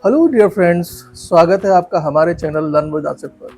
Hello dear friends, स्वागत है आपका हमारे चैनल लर्न विद आसिफ पर,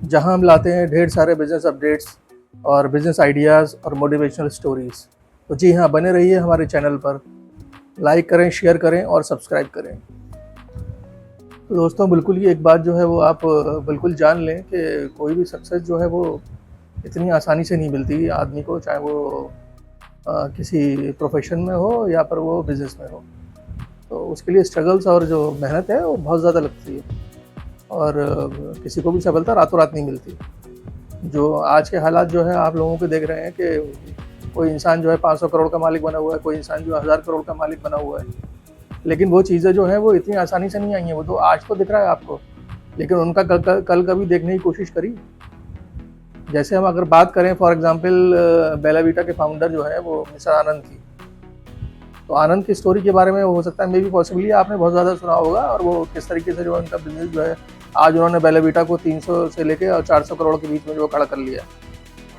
जहां हम लाते हैं ढेर सारे बिजनेस अपडेट्स और बिजनेस आइडियाज़ और मोटिवेशनल स्टोरीज़। तो जी हाँ, बने रहिए हमारे चैनल पर। लाइक करें, शेयर करें और सब्सक्राइब करें। तो दोस्तों, बिल्कुल ये एक बात जो है वो आप बिल्कुल जान लें कि कोई भी सक्सेस जो है वो इतनी आसानी से नहीं मिलती आदमी को, चाहे वो किसी प्रोफेशन में हो या फिर वो बिज़नेस में हो। तो उसके लिए स्ट्रगल्स और जो मेहनत है वो बहुत ज़्यादा लगती है और किसी को भी सफलता रातों रात नहीं मिलती। जो आज के हालात जो है आप लोगों के देख रहे हैं कि कोई इंसान जो है 500 करोड़ का मालिक बना हुआ है, कोई इंसान जो है 1000 करोड़ का मालिक बना हुआ है। लेकिन वो चीज़ें जो हैं वो इतनी आसानी से नहीं आई हैं। वो तो आज तो दिख रहा है आपको, लेकिन उनका कल कभी देखने की कोशिश करी। जैसे हम अगर बात करें फॉर एग्जांपल बेला वीटा के फाउंडर जो है वो मिस्टर आनंद थी। तो आनंद की स्टोरी के बारे में हो सकता है मे बी पॉसिबली आपने बहुत ज़्यादा सुना होगा, और वो किस तरीके से जो उनका बिजनेस जो है आज उन्होंने बेला वीटा को 300 से लेके और 400 करोड़ के बीच में जो खड़ा कर लिया।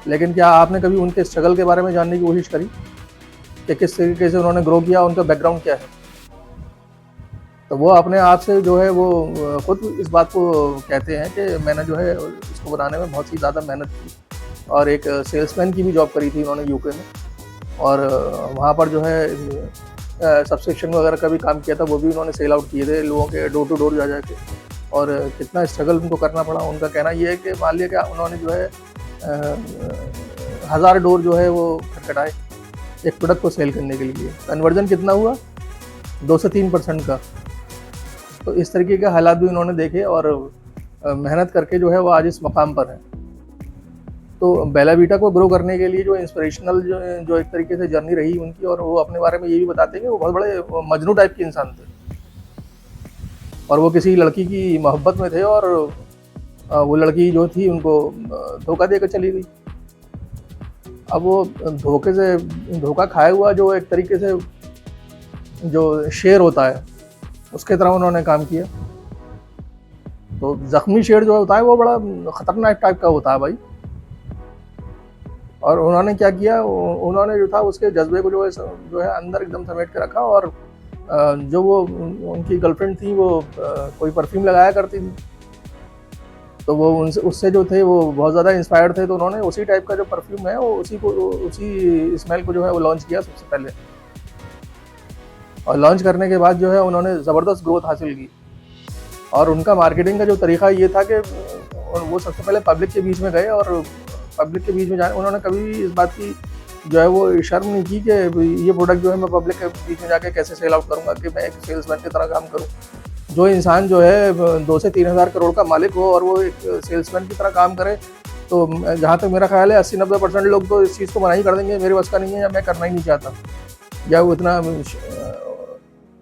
लेकिन क्या आपने कभी उनके स्ट्रगल के बारे में जानने की कोशिश करी कि किस तरीके से उन्होंने ग्रो किया, उनका बैकग्राउंड क्या है? तो वो अपने आप से जो है वो खुद इस बात को कहते हैं कि मैंने जो है इसको बनाने में बहुत ही ज़्यादा मेहनत की, और एक सेल्समैन की भी जॉब करी थी उन्होंने यूके में, और वहाँ पर जो है सब्सक्रिप्शन वगैरह का भी काम किया था। वो भी उन्होंने सेल आउट किए थे लोगों के डोर टू डोर जा जाके, और कितना स्ट्रगल उनको करना पड़ा। उनका कहना ये है कि मान लिया कि उन्होंने जो है 1000 डोर जो है वो खटखटाए एक प्रोडक्ट को सेल करने के लिए। कन्वर्जन कितना हुआ? 2 से 3% का। तो इस तरीके के हालात भी उन्होंने देखे और मेहनत करके जो है वो आज इस मकाम पर है। तो बेला वीटा को ग्रो करने के लिए जो इंस्पिरेशनल जो एक तरीके से जर्नी रही उनकी, और वो अपने बारे में ये भी बताते हैं कि वो बहुत बड़े मजनू टाइप के इंसान थे, और वो किसी लड़की की मोहब्बत में थे, और वो लड़की जो थी उनको धोखा देकर चली गई। अब वो धोखा खाया हुआ जो एक तरीके से जो शेर होता है उसके तरह उन्होंने काम किया। तो जख्मी शेर जो होता है वो बड़ा खतरनाक टाइप का होता है भाई। और उन्होंने क्या किया, उन्होंने जो था उसके जज्बे को जो है अंदर एकदम समेट के रखा। और जो वो उनकी गर्लफ्रेंड थी वो कोई परफ्यूम लगाया करती थी, तो वो उससे जो थे वो बहुत ज़्यादा इंस्पायर्ड थे। तो उन्होंने उसी टाइप का जो परफ्यूम है वो उसी स्मेल को जो है वो लॉन्च किया सबसे पहले, और लॉन्च करने के बाद जो है उन्होंने ज़बरदस्त ग्रोथ हासिल की। और उनका मार्केटिंग का जो तरीका ये था कि वो सबसे पहले पब्लिक के बीच में गए, और पब्लिक के बीच में जाए उन्होंने कभी इस बात की जो है वो शर्म नहीं की कि ये प्रोडक्ट जो है मैं पब्लिक के बीच में जाके कैसे सेल आउट करूँगा, कि मैं एक सेल्समैन की तरह काम करूँ। जो इंसान जो है 2 से 3000 करोड़ का मालिक हो और वो एक सेल्समैन की तरह काम करे, तो जहाँ तक मेरा ख्याल है 80-90% लोग तो इस चीज़ को मना ही कर देंगे, मेरे बस का नहीं है या मैं करना ही नहीं चाहता, या वो इतना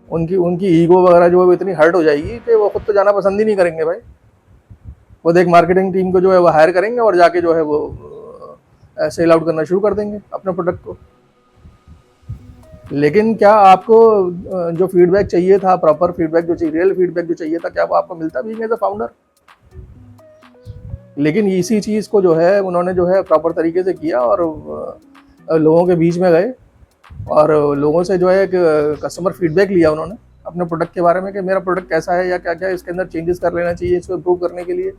उनकी ईगो वगैरह जो है वो इतनी हर्ट हो जाएगी कि वो खुद तो जाना पसंद ही नहीं करेंगे भाई। वो एक मार्केटिंग टीम को जो है वो हायर करेंगे और जाके जो है वो सेल आउट करना शुरू कर देंगे अपने प्रोडक्ट को। लेकिन क्या आपको जो फीडबैक चाहिए था, प्रॉपर फीडबैक जो चाहिए, रियल फीडबैक जो चाहिए था, क्या वो आपको मिलता भी एज अ फाउंडर? लेकिन इसी चीज़ को जो है उन्होंने जो है प्रॉपर तरीके से किया, और लोगों के बीच में गए और लोगों से जो है एक कस्टमर फीडबैक लिया उन्होंने अपने प्रोडक्ट के बारे में कि मेरा प्रोडक्ट कैसा है, या क्या क्या इसके अंदर चेंजेस कर लेना चाहिए इसको इम्प्रूव करने के लिए,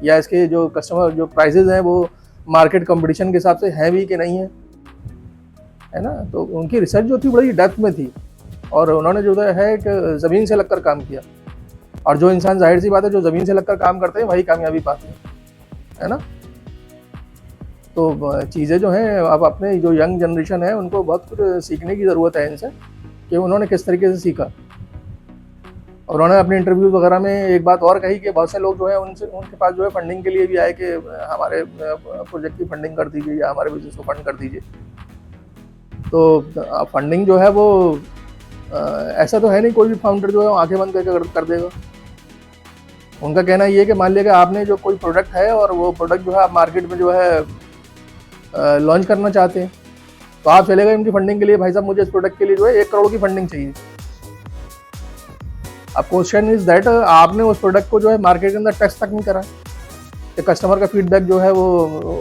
या इसके जो कस्टमर जो प्राइसेस हैं वो मार्केट कंपटीशन के हिसाब से हैं भी कि नहीं है ना। तो उनकी रिसर्च जो थी बड़ी डेप्थ में थी, और उन्होंने जो है एक ज़मीन से लगकर काम किया। और जो इंसान, जाहिर सी बात है, जो ज़मीन से लगकर काम करते हैं वही कामयाबी पाते हैं, है ना। तो चीज़ें जो हैं, अब अपने जो यंग जनरेशन है उनको बहुत कुछ सीखने की ज़रूरत है इनसे, कि उन्होंने किस तरीके से सीखा। और उन्होंने अपने इंटरव्यूज़ वगैरह में एक बात और कही कि बहुत से लोग जो है उनके पास जो है फंडिंग के लिए भी आए कि हमारे प्रोजेक्ट की फंडिंग कर दीजिए या हमारे बिजनेस को फंड कर दीजिए। तो फंडिंग जो है वो ऐसा तो है नहीं कोई भी फाउंडर जो है आंखें बंद करके कर देगा। उनका कहना ये है कि मान लिया कि आपने जो कोई प्रोडक्ट है और वो प्रोडक्ट जो है आप मार्केट में जो है लॉन्च करना चाहते हैं, तो आप चले गए उनकी फंडिंग के लिए, भाई साहब मुझे इस प्रोडक्ट के लिए जो है 1 करोड़ की फंडिंग चाहिए। अब क्वेश्चन इज दैट आपने उस प्रोडक्ट को जो है मार्केट के अंदर टेस्ट तक नहीं करा कि कस्टमर का फीडबैक जो है वो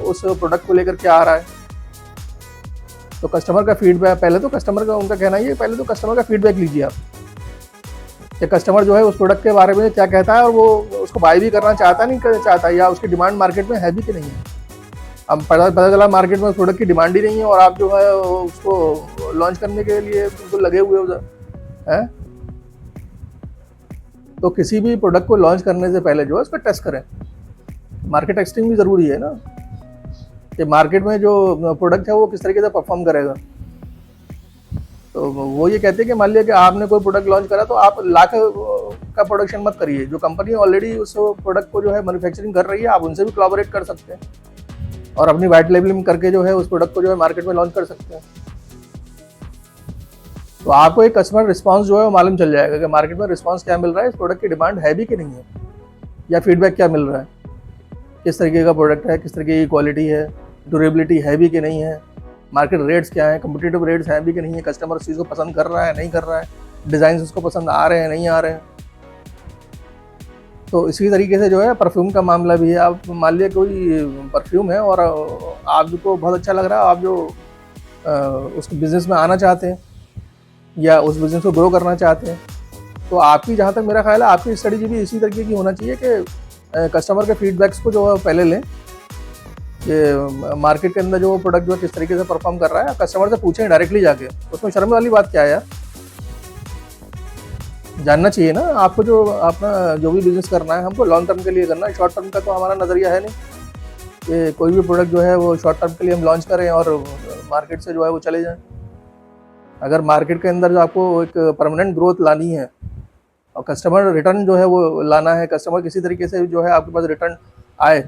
उस प्रोडक्ट को लेकर क्या आ रहा है। तो कस्टमर का फीडबैक पहले तो कस्टमर का, उनका कहना ये, पहले तो कस्टमर का फीडबैक लीजिए आप कि कस्टमर जो है उस प्रोडक्ट के बारे में क्या कहता है और वो उसको बाय भी करना चाहता नहीं चाहता, या उसकी डिमांड मार्केट में है भी कि नहीं है। अब पता चला मार्केट में उस प्रोडक्ट की डिमांड ही नहीं है और आप जो है उसको लॉन्च करने के लिए बिल्कुल लगे हुए उधर हैं। तो किसी भी प्रोडक्ट को लॉन्च करने से पहले जो है उसको टेस्ट करें। मार्केट टेस्टिंग भी ज़रूरी है ना, कि मार्केट में जो प्रोडक्ट है वो किस तरीके से परफॉर्म करेगा। तो वो ये कहते हैं कि मान लिया कि आपने कोई प्रोडक्ट लॉन्च करा तो आप लाख का प्रोडक्शन मत करिए। जो कंपनी ऑलरेडी उस प्रोडक्ट को जो है मैन्युफैक्चरिंग कर रही है, आप उनसे भी कोलैबोरेट कर सकते हैं और अपनी वाइट लेबलिंग करके जो है उस प्रोडक्ट को जो है मार्केट में लॉन्च कर सकते हैं। तो आपको एक कस्टमर रिस्पांस जो है वो मालूम चल जाएगा कि मार्केट में रिस्पांस क्या मिल रहा है, इस प्रोडक्ट की डिमांड है भी कि नहीं है, या फीडबैक क्या मिल रहा है, किस तरीके का प्रोडक्ट है, किस तरीके की क्वालिटी है, ड्यूरेबिलिटी है भी कि नहीं है, मार्केट रेट्स क्या है, कम्पिटिटिव रेट्स हैं भी कि नहीं है, कस्टमर उस चीज़ को पसंद कर रहा है नहीं कर रहा है, डिज़ाइन उसको पसंद आ रहे हैं नहीं आ रहे हैं। तो इसी तरीके से जो है परफ्यूम का मामला भी है। आप मान लिया कोई परफ्यूम है और आपको बहुत अच्छा लग रहा है, आप जो उस बिज़नेस में आना चाहते हैं या उस बिज़नेस को ग्रो करना चाहते हैं, तो आपकी जहाँ तक मेरा ख्याल है आपकी स्ट्रेटजी भी इसी तरीके की होना चाहिए कि कस्टमर के फीडबैक्स को जो है पहले लें कि मार्केट के अंदर जो प्रोडक्ट जो है किस तरीके से परफॉर्म कर रहा है। कस्टमर से पूछें डायरेक्टली जाके, उसमें शर्म वाली बात क्या है यार। जानना चाहिए ना आपको, जो अपना जो भी बिज़नेस करना है हमको लॉन्ग टर्म के लिए करना है, शॉर्ट टर्म का तो हमारा नज़रिया है नहीं कि कोई भी प्रोडक्ट जो है वो शॉर्ट टर्म के लिए हम लॉन्च करें और मार्केट से जो है वो चले जाएं। अगर मार्केट के अंदर जो आपको एक परमानेंट ग्रोथ लानी है और कस्टमर रिटर्न जो है वो लाना है, कस्टमर किसी तरीके से जो है आपके पास रिटर्न आए,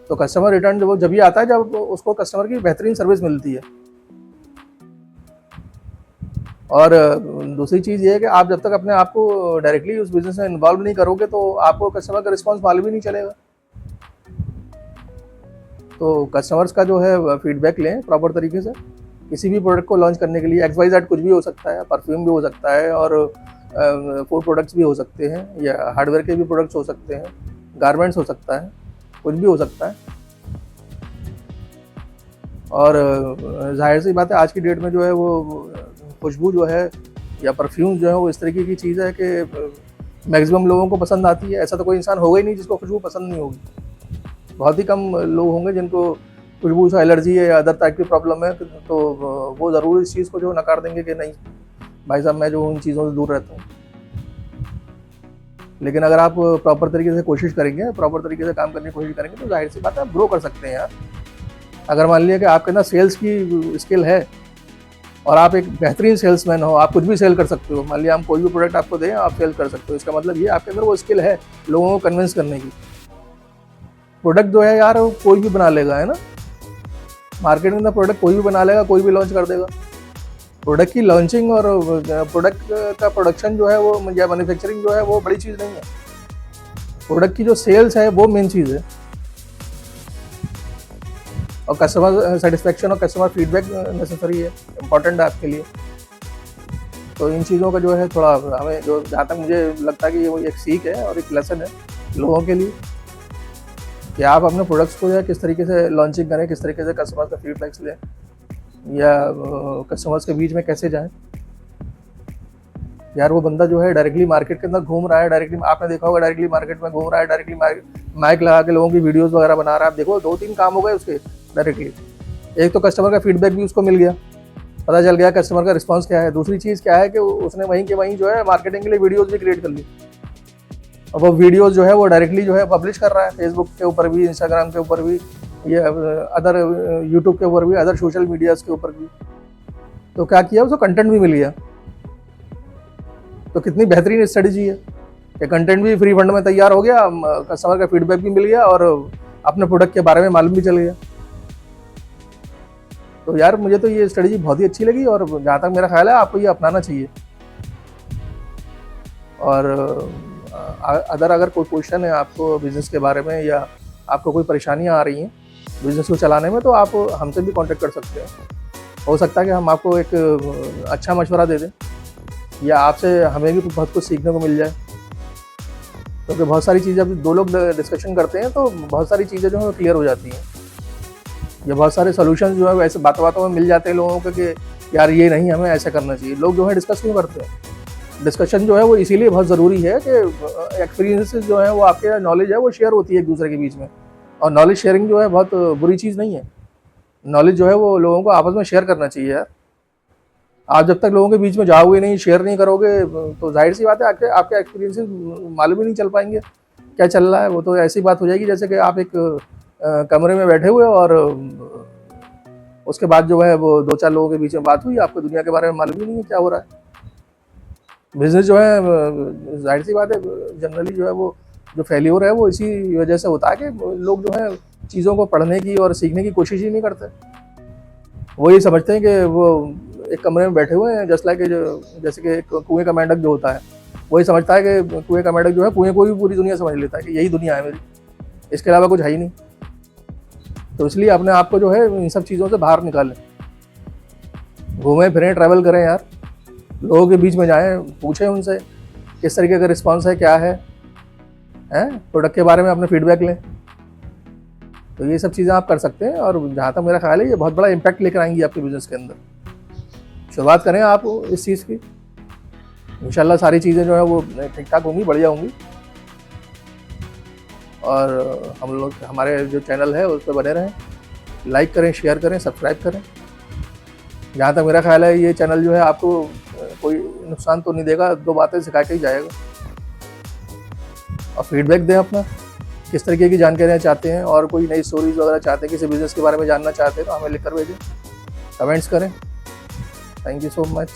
तो कस्टमर रिटर्न जो वो जब भी आता है जब उसको कस्टमर की बेहतरीन सर्विस मिलती है। और दूसरी चीज़ ये है कि आप जब तक अपने आप को डायरेक्टली उस बिज़नेस में इन्वॉल्व नहीं करोगे तो आपको कस्टमर का रिस्पांस मालूम ही नहीं चलेगा। तो कस्टमर्स का जो है फीडबैक लें प्रॉपर तरीके से। किसी भी प्रोडक्ट को लॉन्च करने के लिए XYZ कुछ भी हो सकता है, परफ्यूम भी हो सकता है और फूड प्रोडक्ट्स भी हो सकते हैं, या हार्डवेयर के भी प्रोडक्ट्स हो सकते हैं, गारमेंट्स हो सकता है, कुछ भी हो सकता है। और जाहिर सी बात है आज की डेट में जो है वो खुशबू जो है या परफ्यूम जो है वो इस तरीके की चीज़ है कि मैक्सिमम लोगों को पसंद आती है। ऐसा तो कोई इंसान होगा ही नहीं जिसको खुशबू पसंद नहीं होगी। बहुत ही कम लोग होंगे जिनको खुशबू से एलर्जी है या अदर टाइप की प्रॉब्लम है, तो वो ज़रूर इस चीज़ को जो नकार देंगे कि नहीं भाई साहब मैं जो उन चीज़ों से दूर रहता हूँ। लेकिन अगर आप प्रॉपर तरीके से कोशिश करेंगे, प्रॉपर तरीके से काम करने की कोशिश करेंगे तो जाहिर सी बात है आप ग्रो कर सकते हैं यार। अगर मान लिया कि आपके अंदर सेल्स की स्किल है और आप एक बेहतरीन सेल्समैन हो, आप कुछ भी सेल कर सकते हो। मान लिया हम कोई भी प्रोडक्ट आपको दें आप सेल कर सकते हो, इसका मतलब ये आपके अंदर वो स्किल है लोगों को कन्विंस करने की। प्रोडक्ट जो है यार वो कोई भी बना लेगा, है ना, मार्केट के अंदर प्रोडक्ट कोई भी बना लेगा, कोई भी लॉन्च कर देगा। प्रोडक्ट की लॉन्चिंग और प्रोडक्ट का प्रोडक्शन जो है वो या मैन्युफैक्चरिंग जो है वो बड़ी चीज़ नहीं है। प्रोडक्ट की जो सेल्स है वो मेन चीज़ है, और कस्टमर सेटिस्फेक्शन और कस्टमर फीडबैक नेसेसरी है, इम्पॉर्टेंट है आपके लिए। तो इन चीज़ों का जो है थोड़ा हमें, जो जहाँ तक मुझे लगता है कि वो एक सीख है और एक लेसन है लोगों के लिए कि आप अपने प्रोडक्ट्स को जो है किस तरीके से लॉन्चिंग करें, किस तरीके से कस्टमर्स का फीडबैक्स लें या कस्टमर्स के बीच में कैसे जाएं। यार वो बंदा जो है डायरेक्टली मार्केट के अंदर घूम रहा है, डायरेक्टली आपने देखा होगा डायरेक्टली मार्केट में घूम रहा है, डायरेक्टली माइक लगा के लोगों की वीडियोस वगैरह बना रहा है। आप देखो 2-3 काम हो गए उसके डायरेक्टली। एक तो कस्टमर का फीडबैक भी उसको मिल गया, पता चल गया कस्टमर का रिस्पांस क्या है। दूसरी चीज़ क्या है कि उसने वहीं के वहीं जो है मार्केटिंग के लिए वीडियोज़ भी क्रिएट कर ली, और वो वीडियोज़ जो है वो डायरेक्टली जो है पब्लिश कर रहा है फेसबुक के ऊपर भी, इंस्टाग्राम के ऊपर भी, ये अदर यूट्यूब के ऊपर भी, अदर सोशल मीडियाज़ के ऊपर भी। तो क्या किया, उसको कंटेंट भी मिल गया। तो कितनी बेहतरीन स्ट्रेटजी है कि कंटेंट भी फ्री फंड में तैयार हो गया, कस्टमर का फीडबैक भी मिल गया और अपने प्रोडक्ट के बारे में मालूम भी चल गया। तो यार मुझे तो ये स्ट्रेटजी बहुत ही अच्छी लगी और जहाँ तक मेरा ख्याल है आपको ये अपनाना चाहिए। और अगर कोई क्वेश्चन है आपको बिज़नेस के बारे में या आपको कोई परेशानियाँ आ रही हैं बिज़नेस को चलाने में, तो आप हमसे भी कांटेक्ट कर सकते हैं। हो सकता है कि हम आपको एक अच्छा मशवरा दे दें या आपसे हमें भी बहुत कुछ सीखने को मिल जाए, क्योंकि बहुत सारी चीज़ें अब 2 लोग डिस्कशन करते हैं तो बहुत सारी चीज़ें जो है क्लियर हो जाती हैं। या बहुत सारे सोल्यूशन जो है वैसे बातों बातों में मिल जाते हैं लोगों को कि यार ये नहीं, हमें ऐसा करना चाहिए। लोग जो है डिस्कस क्यों करते हैं डिस्कशन जो है वो इसीलिए बहुत ज़रूरी है कि एक्सपीरियंसेस जो है वो आपके नॉलेज है वो शेयर होती है एक दूसरे के बीच में। और नॉलेज शेयरिंग जो है बहुत बुरी चीज़ नहीं है। नॉलेज जो है वो लोगों को आपस में शेयर करना चाहिए यार। आप जब तक लोगों के बीच में जाओगे नहीं, शेयर नहीं करोगे, तो जाहिर सी बात है आपके आपके एक्सपीरियंसेस मालूम ही नहीं चल पाएंगे क्या चल रहा है। वो तो ऐसी बात हो जाएगी जैसे कि आप एक कमरे में बैठे हुए और उसके बाद जो है वो 2-4 लोगों के बीच में बात हुई, आपको दुनिया के बारे में मालूम ही नहीं है क्या हो रहा है। बिजनेस जो है जाहिर सी बात है जनरली जो है वो जो फेल्योर है वो इसी वजह से होता है कि लोग जो है चीज़ों को पढ़ने की और सीखने की कोशिश ही नहीं करते। वो ये समझते हैं कि वो एक कमरे में बैठे हुए हैं, जस्ट लाइक जैसे कि एक कुएं का मेंढक जो होता है, वही समझता है कि कुएं का मेंढक जो है कुएं को भी पूरी दुनिया समझ लेता है कि यही दुनिया है मेरी, इसके अलावा कुछ है ही नहीं। तो इसलिए अपने आप को जो है इन सब चीज़ों से बाहर निकालें, घूमें फिरें, ट्रैवल करें यार, लोगों के बीच में जाएं, पूछें उनसे किस तरीके का रिस्पॉन्स है, क्या है प्रोडक्ट के बारे में अपने फीडबैक लें। तो ये सब चीज़ें आप कर सकते हैं और जहाँ तक मेरा ख्याल है ये बहुत बड़ा इम्पैक्ट लेकर आएंगी आपके बिज़नेस के अंदर। शुरुआत करें आप इस चीज़ की, इंशाल्लाह सारी चीज़ें जो है वो ठीक ठाक होंगी, बढ़िया होंगी। और हम लोग हमारे जो चैनल है उस पर बने रहें, लाइक करें, शेयर करें, सब्सक्राइब करें। जहाँ तक मेरा ख्याल है ये चैनल जो है आपको कोई नुकसान तो नहीं देगा, 2 बातें सिखा के ही जाएगा। और फीडबैक दें अपना, किस तरीके की जानकारियाँ चाहते हैं और कोई नई स्टोरीज वगैरह चाहते हैं, किसी बिज़नेस के बारे में जानना चाहते हैं तो हमें लिख कर भेजें, कमेंट्स करें। Thank you so much.